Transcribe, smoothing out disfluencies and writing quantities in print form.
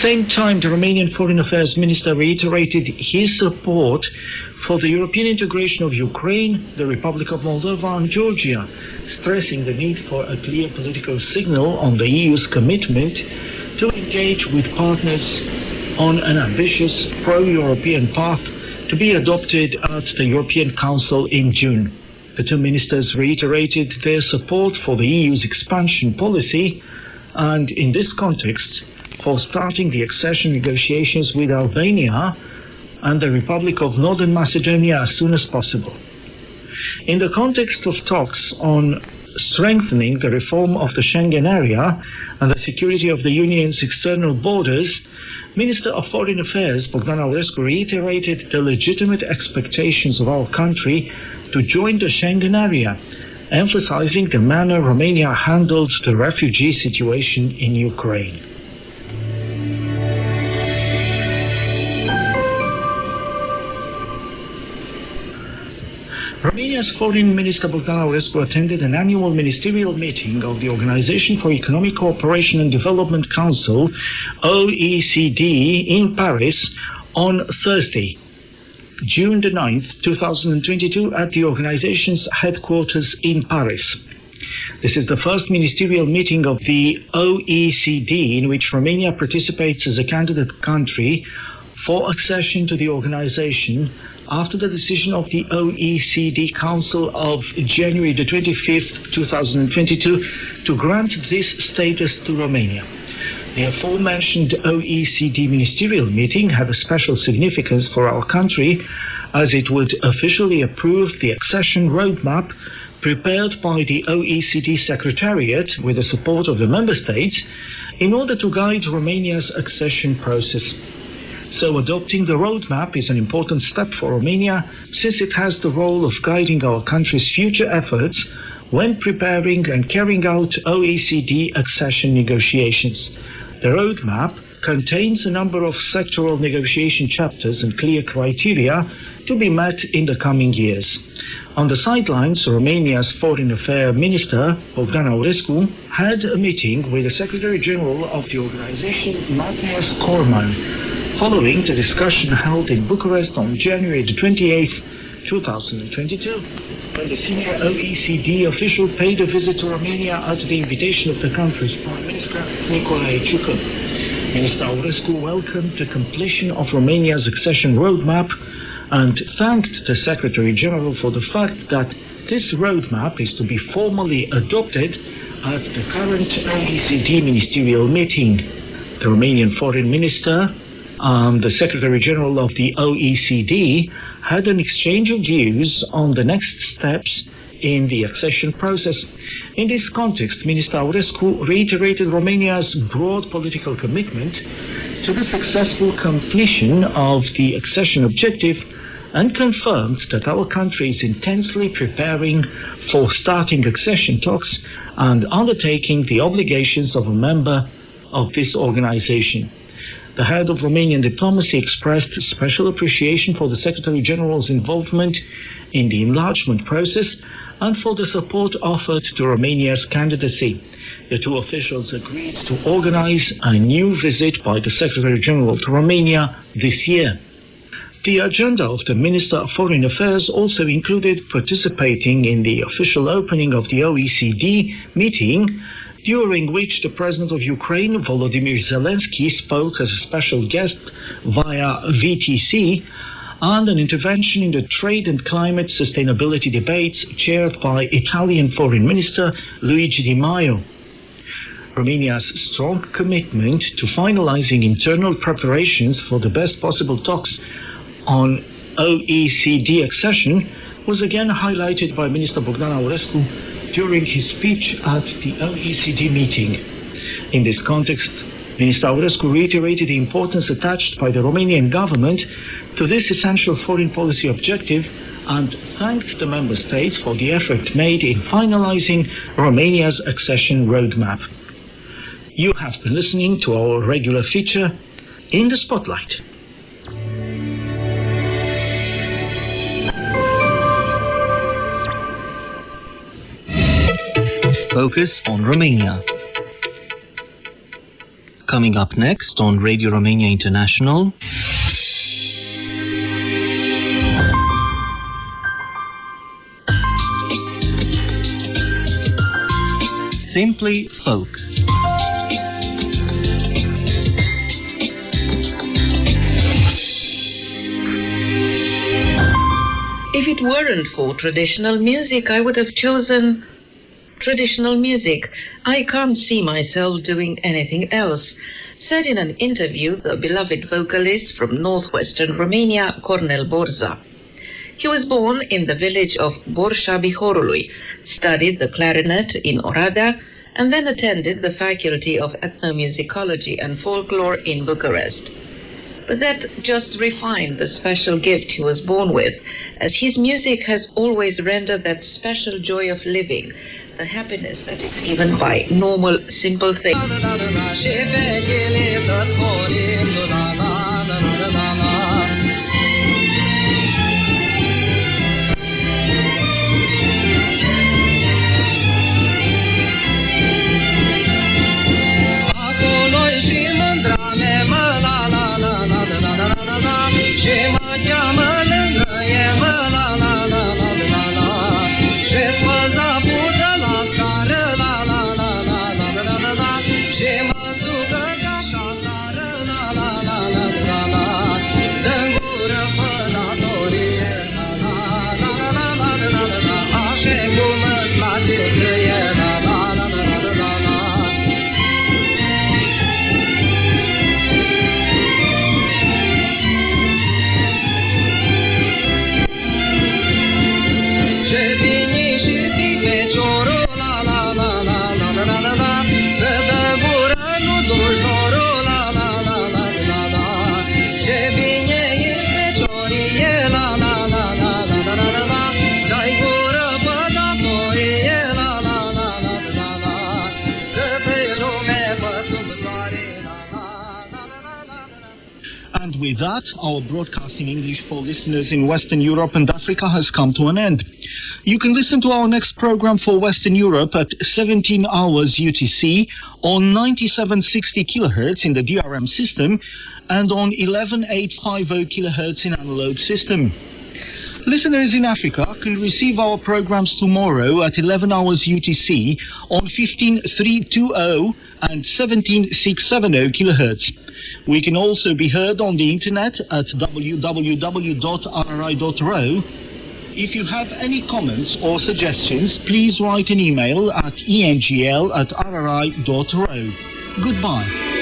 At the same time, the Romanian Foreign Affairs Minister reiterated his support for the European integration of Ukraine, the Republic of Moldova and Georgia, stressing the need for a clear political signal on the EU's commitment to engage with partners on an ambitious pro-European path to be adopted at the European Council in June. The two ministers reiterated their support for the EU's expansion policy and, in this context, for starting the accession negotiations with Albania and the Republic of Northern Macedonia as soon as possible. In the context of talks on strengthening the reform of the Schengen area and the security of the Union's external borders, Minister of Foreign Affairs Bogdan Aurescu reiterated the legitimate expectations of our country to join the Schengen area, emphasizing the manner Romania handled the refugee situation in Ukraine. Romania's Foreign Minister Bogdan Aurescu attended an annual ministerial meeting of the Organization for Economic Cooperation and Development Council, OECD, in Paris on Thursday, June the 9th, 2022, at the organization's headquarters in Paris. This is the first ministerial meeting of the OECD in which Romania participates as a candidate country for accession to the organization after the decision of the OECD Council of January the 25th, 2022, to grant this status to Romania. The aforementioned OECD ministerial meeting had a special significance for our country, as it would officially approve the accession roadmap prepared by the OECD Secretariat with the support of the member states in order to guide Romania's accession process. So adopting the roadmap is an important step for Romania, since it has the role of guiding our country's future efforts when preparing and carrying out OECD accession negotiations. The roadmap contains a number of sectoral negotiation chapters and clear criteria to be met in the coming years. On the sidelines, Romania's Foreign Affairs Minister, Bogdan Aurescu, had a meeting with the Secretary General of the organization, Matthias Corman, following the discussion held in Bucharest on January the 28th, 2022, when the senior OECD official paid a visit to Romania at the invitation of the country's Prime Minister, Nicolae Ciucă. Minister Aurescu welcomed the completion of Romania's accession roadmap and thanked the Secretary General for the fact that this roadmap is to be formally adopted at the current OECD ministerial meeting. The Romanian Foreign Minister and the Secretary General of the OECD had an exchange of views on the next steps in the accession process. In this context, Minister Aurescu reiterated Romania's broad political commitment to the successful completion of the accession objective and confirmed that our country is intensely preparing for starting accession talks and undertaking the obligations of a member of this organization. The head of Romanian diplomacy expressed special appreciation for the Secretary General's involvement in the enlargement process and for the support offered to Romania's candidacy. The two officials agreed to organize a new visit by the Secretary General to Romania this year. The agenda of the Minister of Foreign Affairs also included participating in the official opening of the OECD meeting, during which the President of Ukraine, Volodymyr Zelensky, spoke as a special guest via VTC, and an intervention in the trade and climate sustainability debates chaired by Italian Foreign Minister Luigi Di Maio. Romania's strong commitment to finalizing internal preparations for the best possible talks on OECD accession was again highlighted by Minister Bogdan Aurescu during his speech at the OECD meeting. In this context, Minister Aurescu reiterated the importance attached by the Romanian government to this essential foreign policy objective and thanked the member states for the effort made in finalizing Romania's accession roadmap. You have been listening to our regular feature, In the Spotlight. Focus on Romania. Coming up next on Radio Romania International. Simply Folk. If it weren't for traditional music, I would have chosen traditional music. I can't see myself doing anything else, said in an interview the beloved vocalist from northwestern Romania, Cornel Borza. He was born in the village of Borșa Bihorului, studied the clarinet in Oradea, and then attended the Faculty of Ethnomusicology and Folklore in Bucharest. But that just refined the special gift he was born with, as his music has always rendered that special joy of living, the happiness that is given by normal, simple things. And with that, our broadcast in English for listeners in Western Europe and Africa has come to an end. You can listen to our next program for Western Europe at 17 hours UTC on 9760 kHz in the DRM system and on 11850 kHz in analog system. Listeners in Africa can receive our programs tomorrow at 11 hours UTC on 15320 and 17670 kHz. We can also be heard on the internet at www.rri.ro. If you have any comments or suggestions, please write an email at engl@rri.ro. Goodbye.